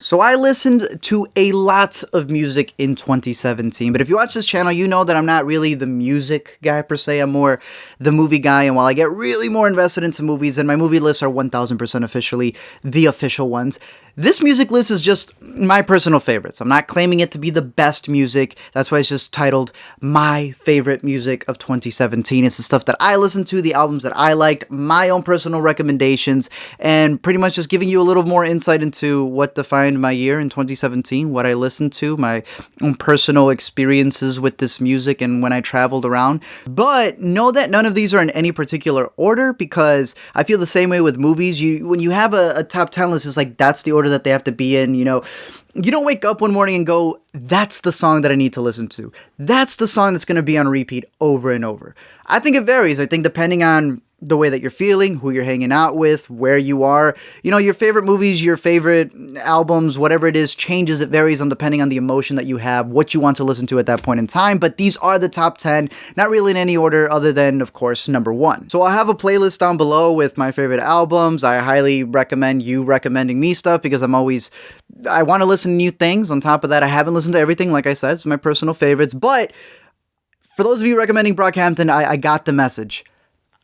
So I listened to a lot of music in 2017, but if you watch this channel, you know that I'm not really the music guy per se. I'm more the movie guy, and while I get really more invested into movies, and my movie lists are 1000% officially the official ones, this music list is just my personal favorites. I'm not claiming it to be the best music. That's why it's just titled My Favorite Music of 2017. It's the stuff that I listened to, the albums that I liked, my own personal recommendations, and pretty much just giving you a little more insight into what defined my year in 2017, what I listened to, my own personal experiences with this music and when I traveled around. But know that none of these are in any particular order, because I feel the same way with movies. When you have a top 10 list, it's like that's the order that they have to be in. You know, you don't wake up one morning and go, that's the song that I need to listen to. That's the song that's going to be on repeat over and over. I think it varies. I think depending on the way that you're feeling, who you're hanging out with, where you are, you know, your favorite movies, your favorite albums, whatever it is, changes. It varies on depending on the emotion that you have, what you want to listen to at that point in time. But these are the top 10, not really in any order other than, of course, number 1. So I'll have a playlist down below with my favorite albums. I highly recommend you recommending me stuff, because I want to listen to new things. On top of that, I haven't listened to everything. Like I said, it's my personal favorites. But for those of you recommending Brockhampton, I got the message.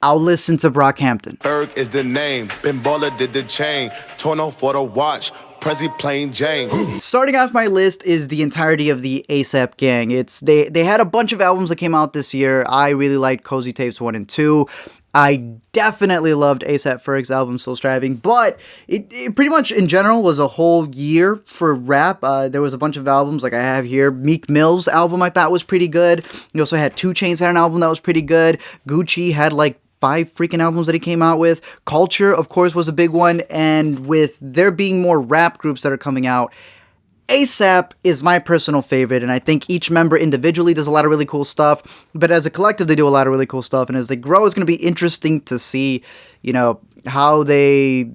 I'll listen to Brockhampton. Ferg is the name. Ben Baller did the chain. Torno for the watch. Prezi plain Jane. Starting off my list is the entirety of the ASAP gang. They had a bunch of albums that came out this year. I really liked Cozy Tapes 1 and 2. I definitely loved A$AP Ferg's album, Still Striving, but it pretty much in general was a whole year for rap. There was a bunch of albums like I have here. Meek Mill's album I thought was pretty good. You also had 2 Chainz had an album that was pretty good. Gucci had like 5 freaking albums that he came out with. Culture, of course, was a big one, and with there being more rap groups that are coming out, A$AP is my personal favorite, and I think each member individually does a lot of really cool stuff, but as a collective they do a lot of really cool stuff, and as they grow, it's going to be interesting to see, you know, how they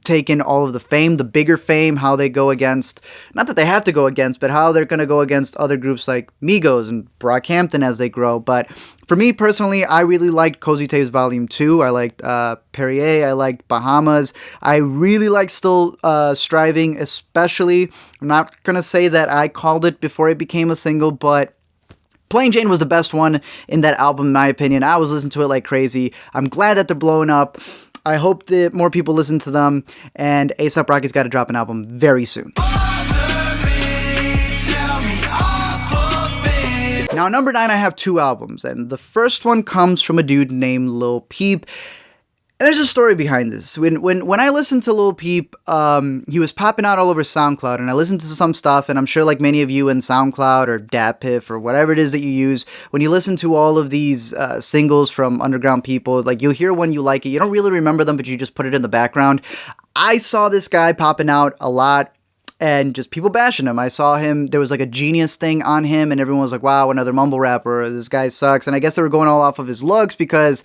take in all of the fame, the bigger fame, how they go against, not that they have to go against, but how they're going to go against other groups like Migos and Brockhampton as they grow. But for me personally, I really liked Cozy Tapes Volume 2. I liked Perrier. I liked Bahamas. I really liked Still Striving, especially. I'm not going to say that I called it before it became a single, but Plain Jane was the best one in that album, in my opinion. I was listening to it like crazy. I'm glad that they're blowing up. I hope that more people listen to them, and A$AP Rocky's got to drop an album very soon. Now, number 9, I have 2 albums, and the first one comes from a dude named Lil Peep. And there's a story behind this. When I listened to Lil Peep, he was popping out all over SoundCloud, and I listened to some stuff, and I'm sure like many of you in SoundCloud or DatPiff or whatever it is that you use, when you listen to all of these singles from underground people, like you'll hear one you like it, you don't really remember them, but you just put it in the background. I saw this guy popping out a lot, and just people bashing him. I saw him, there was like a Genius thing on him, and everyone was like, wow, another mumble rapper, this guy sucks, and I guess they were going all off of his looks, because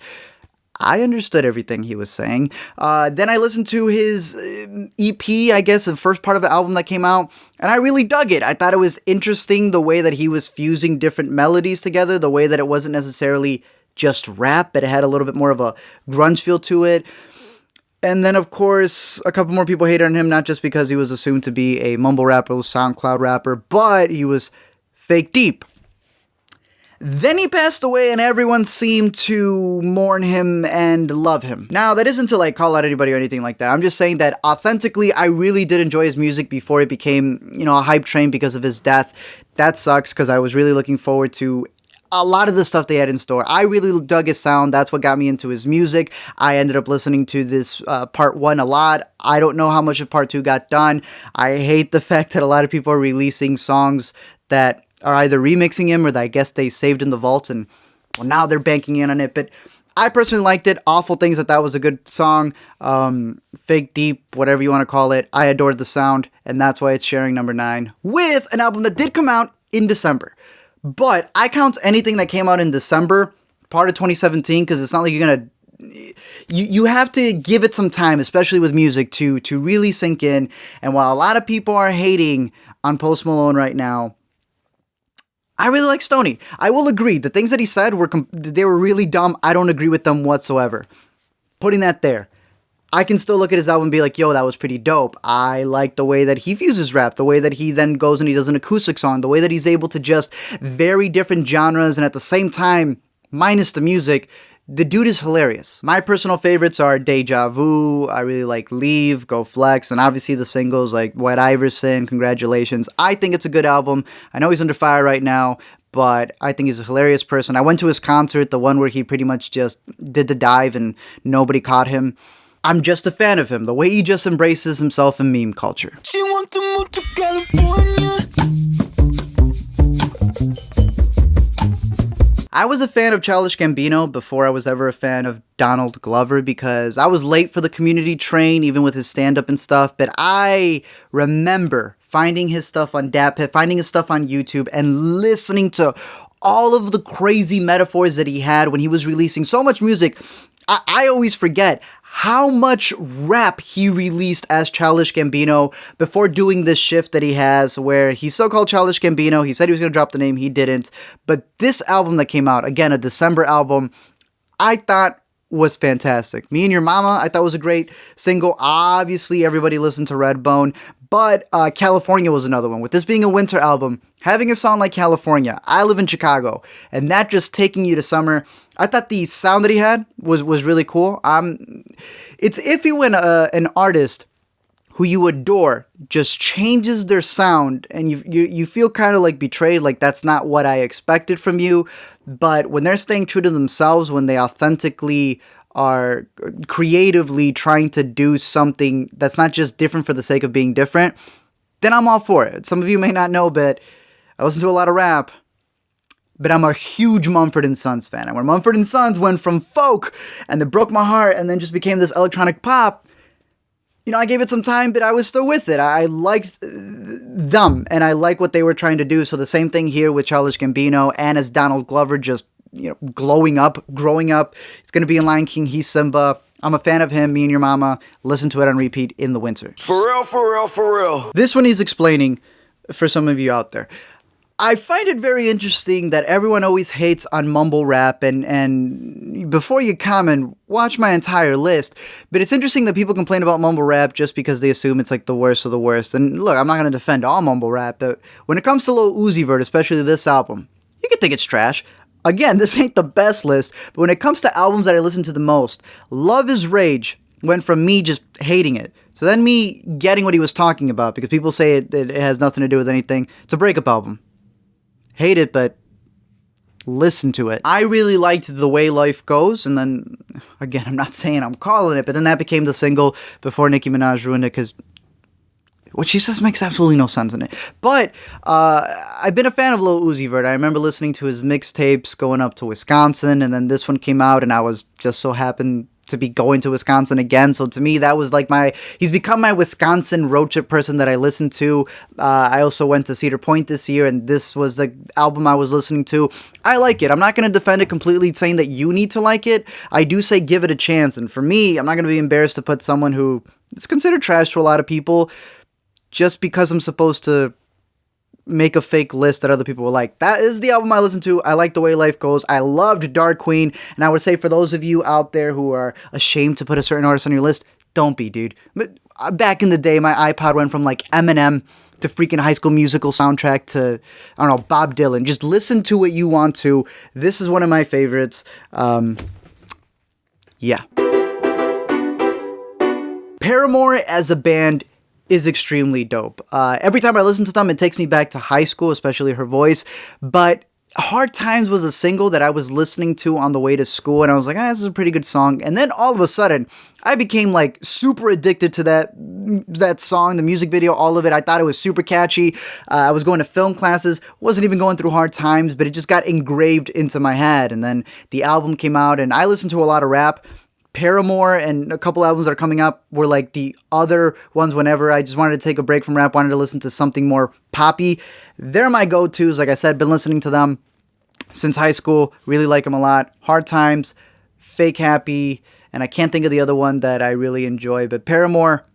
I understood everything he was saying. Then I listened to his EP, I guess, the first part of the album that came out, and I really dug it. I thought it was interesting the way that he was fusing different melodies together, the way that it wasn't necessarily just rap, but it had a little bit more of a grunge feel to it. And then, of course, a couple more people hated on him, not just because he was assumed to be a mumble rapper, SoundCloud rapper, but he was fake deep. Then he passed away, and everyone seemed to mourn him and love him. Now, that isn't to like call out anybody or anything like that. I'm just saying that authentically, I really did enjoy his music before it became, you know, a hype train because of his death. That sucks, because I was really looking forward to a lot of the stuff they had in store. I really dug his sound. That's what got me into his music. I ended up listening to this part 1 a lot. I don't know how much of part 2 got done. I hate the fact that a lot of people are releasing songs that are either remixing him or that I guess they saved in the vaults, and well, now they're banking in on it. But I personally liked it. Awful Things, that was a good song. Fake Deep, whatever you want to call it. I adored the sound, and that's why it's sharing number 9 with an album that did come out in December. But I count anything that came out in December part of 2017, because it's not like you're gonna. You have to give it some time, especially with music, to really sink in. And while a lot of people are hating on Post Malone right now, I really like Stoney. I will agree. The things that he said were really dumb. I don't agree with them whatsoever. Putting that there. I can still look at his album and be like, yo, that was pretty dope. I like the way that he fuses rap, the way that he then goes and he does an acoustic song, the way that he's able to just vary different genres and at the same time, minus the music, the dude is hilarious. My personal favorites are Deja Vu, I really like Leave, Go Flex, and obviously the singles like White Iverson, Congratulations. I think it's a good album. I know he's under fire right now, but I think he's a hilarious person. I went to his concert, the one where he pretty much just did the dive and nobody caught him. I'm just a fan of him, the way he just embraces himself in meme culture. She wants to move to California. I was a fan of Childish Gambino before I was ever a fan of Donald Glover because I was late for the Community train, even with his stand-up and stuff, but I remember finding his stuff on DatPiff, finding his stuff on YouTube, and listening to all of the crazy metaphors that he had when he was releasing so much music. I always forget how much rap he released as Childish Gambino before doing this shift that he has where he's so called Childish Gambino. He said he was going to drop the name. He didn't. But this album that came out, again, a December album, I thought was fantastic. Me and Your Mama, I thought was a great single. Obviously, everybody listened to Redbone, but California was another one. With this being a winter album, having a song like California, I live in Chicago, and that just taking you to summer, I thought the sound that he had was really cool. It's iffy when an artist who you adore just changes their sound and you feel kind of like betrayed, like that's not what I expected from you. But when they're staying true to themselves, when they authentically are creatively trying to do something that's not just different for the sake of being different, then I'm all for it. Some of you may not know, but I listen to a lot of rap. But I'm a huge Mumford & Sons fan. And when Mumford & Sons went from folk and it broke my heart and then just became this electronic pop, you know, I gave it some time, but I was still with it. I liked them and I like what they were trying to do. So the same thing here with Childish Gambino and as Donald Glover just, you know, growing up. It's going to be in Lion King. He's Simba. I'm a fan of him. Me and Your Mama. Listen to it on repeat in the winter. For real, for real, for real. This one he's explaining for some of you out there. I find it very interesting that everyone always hates on mumble rap, and before you comment, watch my entire list. But it's interesting that people complain about mumble rap just because they assume it's like the worst of the worst. And look, I'm not going to defend all mumble rap, but when it comes to Lil Uzi Vert, especially this album, you can think it's trash. Again, this ain't the best list, but when it comes to albums that I listen to the most, Love is Rage went from me just hating it to then me getting what he was talking about, because people say it has nothing to do with anything. It's a breakup album. Hate it, but listen to it. I really liked The Way Life Goes, and then, again, I'm not saying I'm calling it, but then that became the single before Nicki Minaj ruined it, because what she says makes absolutely no sense in it. But I've been a fan of Lil Uzi Vert. I remember listening to his mixtapes going up to Wisconsin, and then this one came out, and I was just so happened to be going to Wisconsin again. So to me, that was like he's become my Wisconsin road trip person that I listen to. I also went to Cedar Point this year, and this was the album I was listening to. I like it. I'm not going to defend it completely saying that you need to like it. I do say give it a chance. And for me, I'm not going to be embarrassed to put someone who is considered trash to a lot of people just because I'm supposed to make a fake list that other people will like. That is the album I listen to. I like The Way Life Goes. I loved Dark Queen. And I would say for those of you out there who are ashamed to put a certain artist on your list, don't be, dude. But back in the day, my iPod went from like Eminem to freaking High School Musical soundtrack to, I don't know, Bob Dylan. Just listen to what you want to. This is one of my favorites. Yeah. Paramore as a band is extremely dope. Every time I listen to them, it takes me back to high school, especially her voice. But Hard Times was a single that I was listening to on the way to school, and I was like, this is a pretty good song. And then all of a sudden, I became like super addicted to that song, the music video, all of it. I thought it was super catchy. I was going to film classes, wasn't even going through Hard Times, but it just got engraved into my head. And then the album came out, and I listened to a lot of rap. Paramore and a couple albums that are coming up were like the other ones whenever I just wanted to take a break from rap, wanted to listen to something more poppy. They're my go-tos. Like I said, been listening to them since high school. Really like them a lot. Hard Times, Fake Happy, and I can't think of the other one that I really enjoy. But Paramore,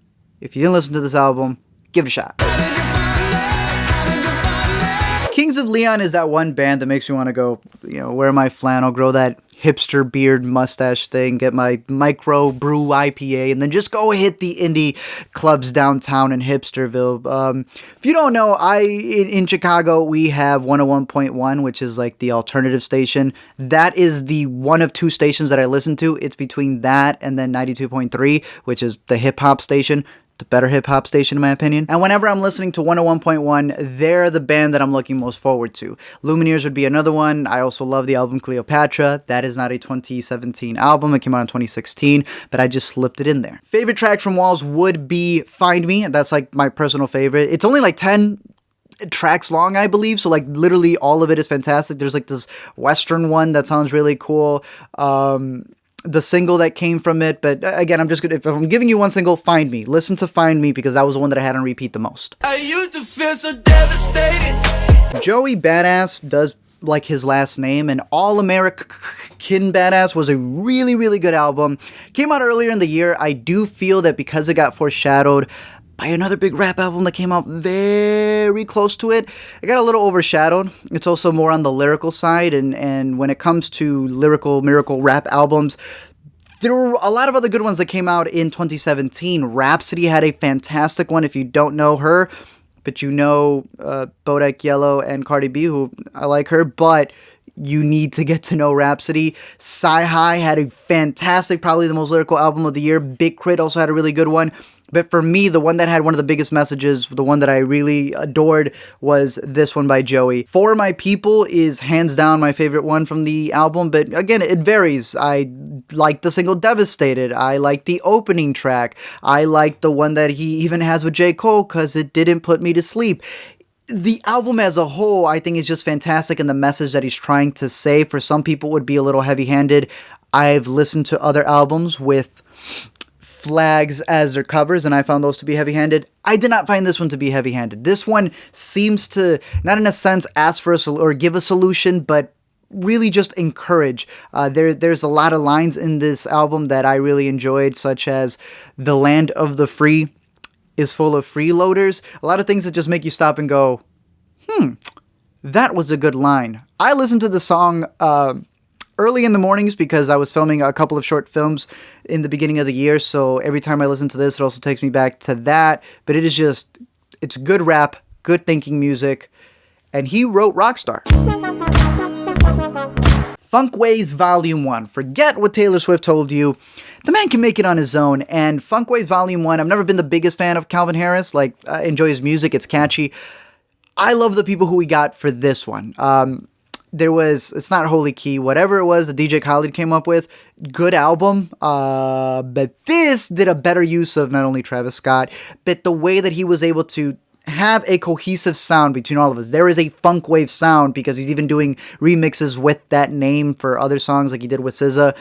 if you didn't listen to this album, give it a shot. Kings of Leon is that one band that makes me want to go, wear my flannel, grow that hipster beard mustache thing, get my micro brew IPA, and then just go hit the indie clubs downtown in Hipsterville. If you don't know, in Chicago, we have 101.1, which is like the alternative station. That is the one of two stations that I listen to. It's between that and then 92.3, which is the hip hop station. The better hip-hop station in my opinion. And whenever I'm listening to 101.1, they're the band that I'm looking most forward to. Lumineers would be another one. I also love the album Cleopatra. That is not a 2017 album. It came out in 2016, but I just slipped it in there. Favorite track from Walls would be Find Me. That's like my personal favorite. It's only like 10 tracks long, I believe, so like literally all of it is fantastic. There's like this Western one that sounds really cool. The single that came from it, but again, if I'm giving you one single, Find Me. Listen to Find Me because that was the one that I had on repeat the most. I used to feel so devastated. Joey Badass does like his last name, and All Amerikkkan Badass was a really, really good album. Came out earlier in the year. I do feel that because it got foreshadowed by another big rap album that came out very close to it, it got a little overshadowed. It's also more on the lyrical side, and when it comes to lyrical miracle rap albums, there were a lot of other good ones that came out in 2017. Rhapsody had a fantastic one. If you don't know her, but you know Bodak Yellow and Cardi B, who I like her, but you need to get to know Rhapsody. Sci-Hi had a fantastic, probably the most lyrical album of the year. Big Crit also had a really good one. But for me, the one that had one of the biggest messages, the one that I really adored, was this one by Joey. For My People is hands down my favorite one from the album, but again, it varies. I like the single Devastated. I like the opening track. I like the one that he even has with J. Cole, because it didn't put me to sleep. The album as a whole, I think, is just fantastic, and the message that he's trying to say, for some people, would be a little heavy-handed. I've listened to other albums with flags as their covers, and I found those to be heavy-handed. I did not find this one to be heavy-handed. This one seems to, not in a sense, ask for or give a solution, but really just encourage. There's a lot of lines in this album that I really enjoyed, such as "The land of the free is full of freeloaders." A lot of things that just make you stop and go, that was a good line. I listened to the song early in the mornings because I was filming a couple of short films in the beginning of the year, so every time I listen to this, it also takes me back to that. But it's good rap, good thinking music, and he wrote Rockstar. Funkways Volume 1. Forget what Taylor Swift told you. The man can make it on his own, and Funkways Volume 1, I've never been the biggest fan of Calvin Harris. I enjoy his music, it's catchy. I love the people who we got for this one. It's not Holy Key, whatever it was that DJ Khalid came up with, good album, but this did a better use of not only Travis Scott, but the way that he was able to have a cohesive sound between all of us. There is a funk wave sound because he's even doing remixes with that name for other songs like he did with SZA.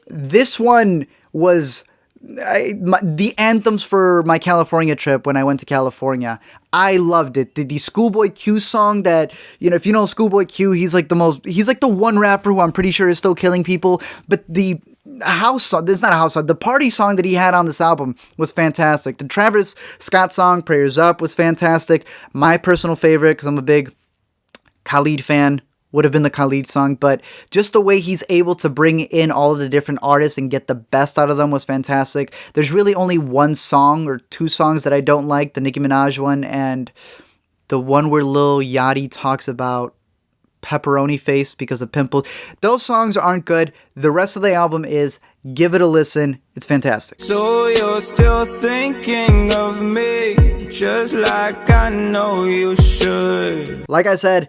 This one was the anthems for my California trip when I went to California. I loved it. The Schoolboy Q song that, if you know Schoolboy Q, he's like the one rapper who I'm pretty sure is still killing people. But the house song, it's not a house song, the party song that he had on this album was fantastic. The Travis Scott song, Prayers Up, was fantastic. My personal favorite, because I'm a big Khalid fan, would have been the Khalid song, but just the way he's able to bring in all of the different artists and get the best out of them was fantastic. There's really only one song or two songs that I don't like, the Nicki Minaj one and the one where Lil Yachty talks about pepperoni face because of pimples. Those songs aren't good. The rest of the album is, give it a listen. It's fantastic. So you're still thinking of me, just like I know you should. Like I said,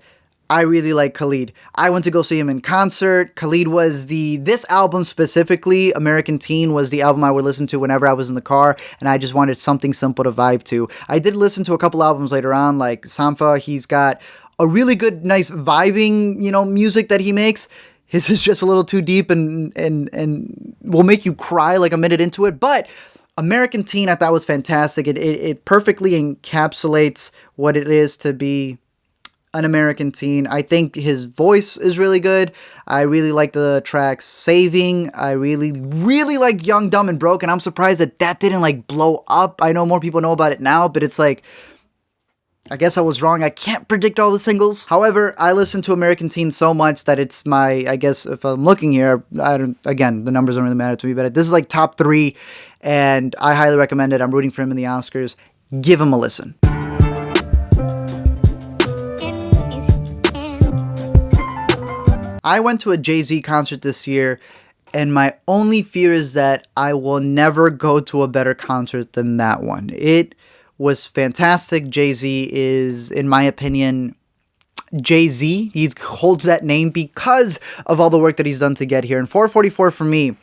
I really like Khalid. I went to go see him in concert. Khalid was this album specifically, American Teen, was the album I would listen to whenever I was in the car, and I just wanted something simple to vibe to. I did listen to a couple albums later on, like Sampha. He's got a really good, nice vibing, music that he makes. His is just a little too deep and will make you cry like a minute into it, but American Teen I thought was fantastic. It perfectly encapsulates what it is to be an American teen. I think his voice is really good. I really like the track Saving. I really, really like Young, Dumb, and Broke, and I'm surprised that didn't blow up. I know more people know about it now, but it's I guess I was wrong. I can't predict all the singles. However, I listen to American Teen so much that it's my, I guess if I'm looking here, again, the numbers don't really matter to me, but this is like top 3, and I highly recommend it. I'm rooting for him in the Oscars. Give him a listen. I went to a Jay-Z concert this year, and my only fear is that I will never go to a better concert than that one. It was fantastic. Jay-Z is, in my opinion, Jay-Z. He holds that name because of all the work that he's done to get here. And 444 for me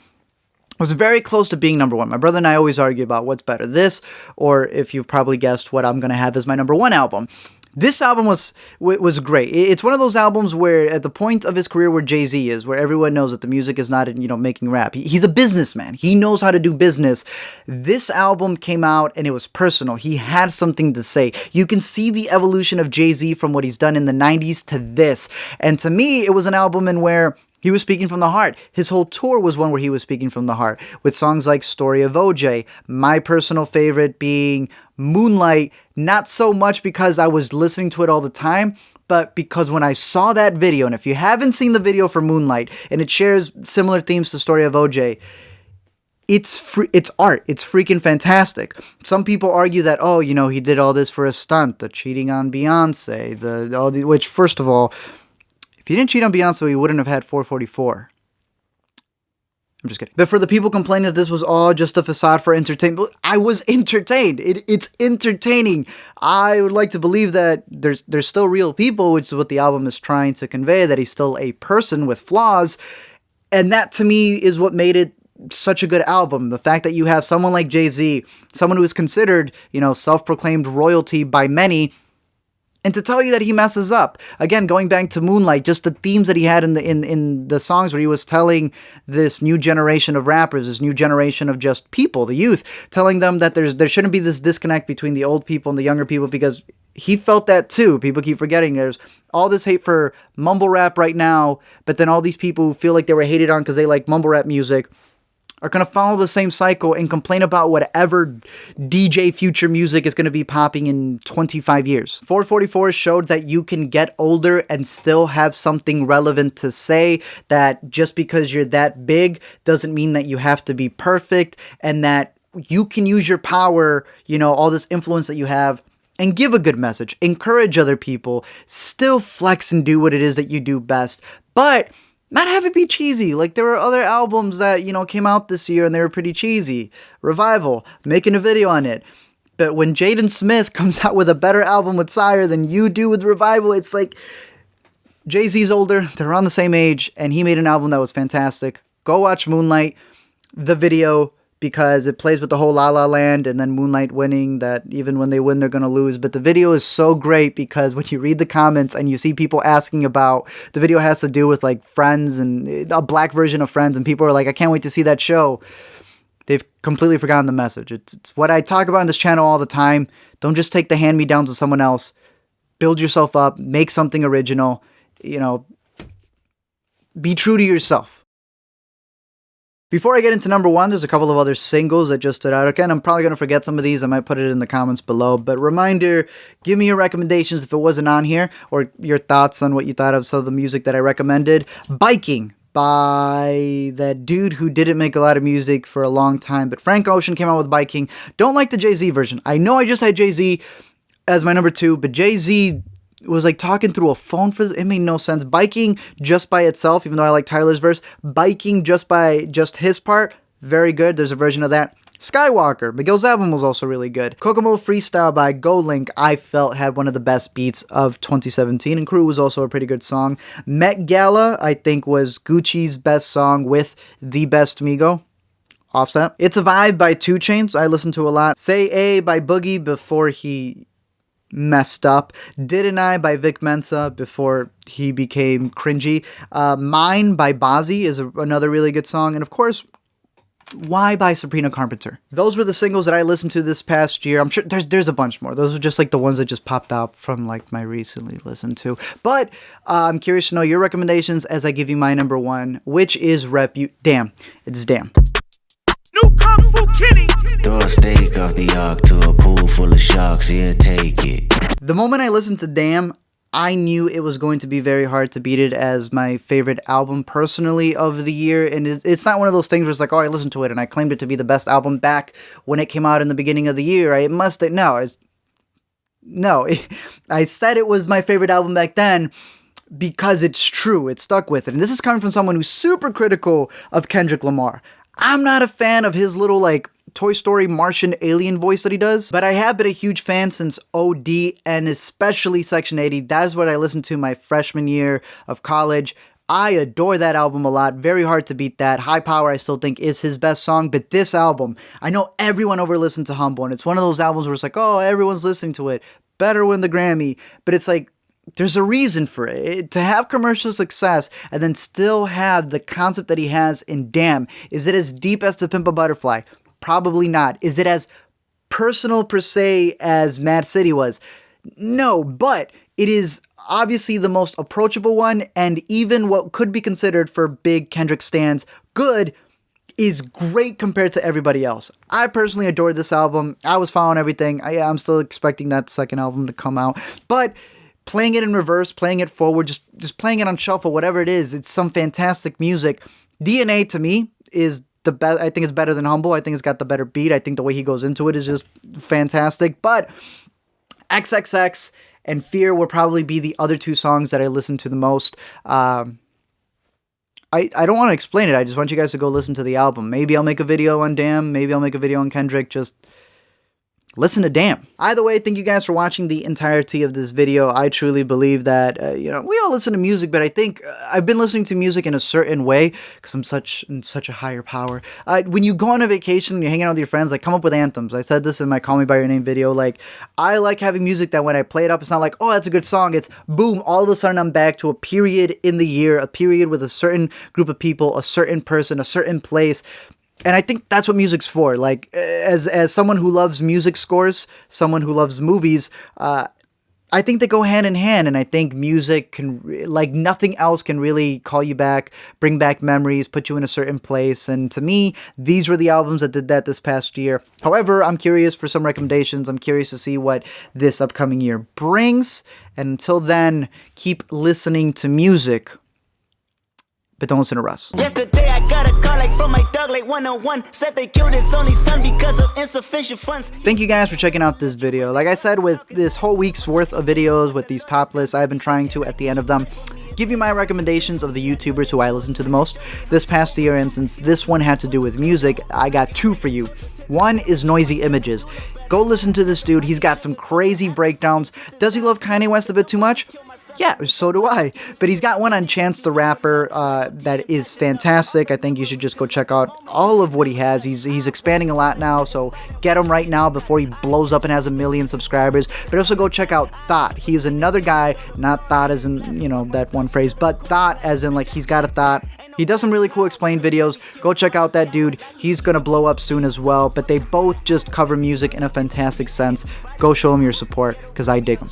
was very close to being number 1. My brother and I always argue about what's better, this, or if you've probably guessed what I'm going to have as my number 1 album. This album was great. It's one of those albums where at the point of his career where Jay-Z is, where everyone knows that the music is not, making rap. He's a businessman. He knows how to do business. This album came out and it was personal. He had something to say. You can see the evolution of Jay-Z from what he's done in the 90s to this. And to me, it was an album in where he was speaking from the heart. His whole tour was one where he was speaking from the heart, with songs like Story of OJ, my personal favorite being Moonlight, not so much because I was listening to it all the time, but because when I saw that video, and if you haven't seen the video for Moonlight, and it shares similar themes to Story of OJ, it's art. It's freaking fantastic. Some people argue that, he did all this for a stunt, the cheating on Beyonce, which, first of all, if he didn't cheat on Beyonce, he wouldn't have had 444. I'm just kidding. But for the people complaining that this was all just a facade for entertainment, I was entertained. It's entertaining. I would like to believe that there's still real people, which is what the album is trying to convey, that he's still a person with flaws. And that, to me, is what made it such a good album. The fact that you have someone like Jay-Z, someone who is considered, self-proclaimed royalty by many, and to tell you that he messes up. Again, going back to Moonlight, just the themes that he had in the songs where he was telling this new generation of rappers, this new generation of just people, the youth, telling them that there shouldn't be this disconnect between the old people and the younger people, because he felt that too. People keep forgetting there's all this hate for mumble rap right now, but then all these people who feel like they were hated on because they like mumble rap music are going to follow the same cycle and complain about whatever DJ future music is going to be popping in 25 years. 444 showed that you can get older and still have something relevant to say, that just because you're that big doesn't mean that you have to be perfect, and that you can use your power, all this influence that you have, and give a good message, encourage other people, still flex and do what it is that you do best, but not have it be cheesy. Like, there were other albums that, came out this year and they were pretty cheesy. Revival, making a video on it. But when Jaden Smith comes out with a better album with Sire than you do with Revival, it's like, Jay-Z's older, they're around the same age, and he made an album that was fantastic. Go watch Moonlight, the video, because it plays with the whole La La Land and then Moonlight winning, that even when they win, they're going to lose. But the video is so great because when you read the comments and you see people asking about, the video has to do with like Friends and a black version of Friends, and people are like, I can't wait to see that show. They've completely forgotten the message. It's what I talk about on this channel all the time. Don't just take the hand-me-downs of someone else. Build yourself up. Make something original. Be true to yourself. Before I get into number 1, there's a couple of other singles that just stood out. Again, I'm probably going to forget some of these. I might put it in the comments below. But reminder, give me your recommendations if it wasn't on here, or your thoughts on what you thought of some of the music that I recommended. Biking by that dude who didn't make a lot of music for a long time, but Frank Ocean came out with Biking. Don't like the Jay-Z version. I know I just had Jay-Z as my number 2, but Jay-Z was like talking through a phone for it made no sense. Biking just by itself, even though I like Tyler's verse, Biking just his part, very good. There's a version of that. Skywalker, Miguel's album was also really good. Kokamoe Freestyle by Goldlink, I felt had one of the best beats of 2017, and Crew was also a pretty good song. Met Gala, I think, was Gucci's best song with the best Migo, Offset. It's a Vibe by 2 Chainz, I listened to a lot. Say A by Boogie before he messed up. Didn't I by Vic Mensa before he became cringy. Mine by Bazzi is another really good song. And of course, Why by Sabrina Carpenter. Those were the singles that I listened to this past year. I'm sure there's a bunch more. Those are just like the ones that just popped out from like my recently listened to. But I'm curious to know your recommendations as I give you my number 1, which is Damn. It's Damn. New Kung Fu Kitty. Throw a steak off the ark to a pool full of sharks, he'll take it. The moment I listened to Damn, I knew it was going to be very hard to beat it as my favorite album personally of the year. And it's not one of those things where it's like, oh, I listened to it and I claimed it to be the best album back when it came out in the beginning of the year. I said it was my favorite album back then because it's true. It stuck with it. And this is coming from someone who's super critical of Kendrick Lamar. I'm not a fan of his little Toy Story Martian alien voice that he does, but I have been a huge fan since OD and especially Section 80. That is what I listened to my freshman year of college. I adore that album a lot. Very hard to beat that. High Power I still think is his best song, but this album, I know everyone over listened to Humble, and it's one of those albums where it's like, oh, everyone's listening to it. Better win the Grammy. But it's like, there's a reason for it. To have commercial success and then still have the concept that he has in Damn. Is it as deep as To Pimp a Butterfly? Probably not. Is it as personal per se as Mad City was? No, but it is obviously the most approachable one, and even what could be considered for big Kendrick stans good is great compared to everybody else. I personally adored this album. I was following everything. I'm still expecting that second album to come out, but playing it in reverse, playing it forward, just playing it on shuffle, whatever it is, it's some fantastic music. DNA to me is the best. I think it's better than Humble. I think it's got the better beat. I think the way he goes into it is just fantastic. But XXX and Fear will probably be the other two songs that I listen to the most. I don't want to explain it. I just want you guys to go listen to the album. Maybe I'll make a video on Damn. Maybe I'll make a video on Kendrick. Just listen to Damn. Either way, thank you guys for watching the entirety of this video. I truly believe that, we all listen to music, but I think I've been listening to music in a certain way because I'm in such a higher power. When you go on a vacation and you're hanging out with your friends, come up with anthems. I said this in my Call Me By Your Name video. I like having music that when I play it up, it's not like, oh, that's a good song. It's boom, all of a sudden I'm back to a period in the year, a period with a certain group of people, a certain person, a certain place. And I think that's what music's for. As someone who loves music scores, someone who loves movies, I think they go hand in hand. And I think music can, like nothing else, can really call you back, bring back memories, put you in a certain place. And to me, these were the albums that did that this past year. However, I'm curious for some recommendations. I'm curious to see what this upcoming year brings. And until then, keep listening to music, but don't listen to Russ. Yesterday I got a call from my dog 101. Said they killed his only son because of insufficient funds. Thank you guys for checking out this video. Like I said, with this whole week's worth of videos, with these top lists, I've been trying to, at the end of them, give you my recommendations of the YouTubers who I listen to the most this past year. And since this one had to do with music, I got two for you. One is Noisy Images. Go listen to this dude. He's got some crazy breakdowns. Does he love Kanye West a bit too much? Yeah, so do I. But he's got one on Chance the Rapper that is fantastic. I think you should just go check out all of what he has. He's expanding a lot now, so get him right now before he blows up and has 1 million subscribers. But also go check out Thought. He is another guy, not Thought as in, that one phrase, but Thought as in he's got a thought. He does some really cool explained videos. Go check out that dude. He's going to blow up soon as well. But they both just cover music in a fantastic sense. Go show him your support, because I dig them.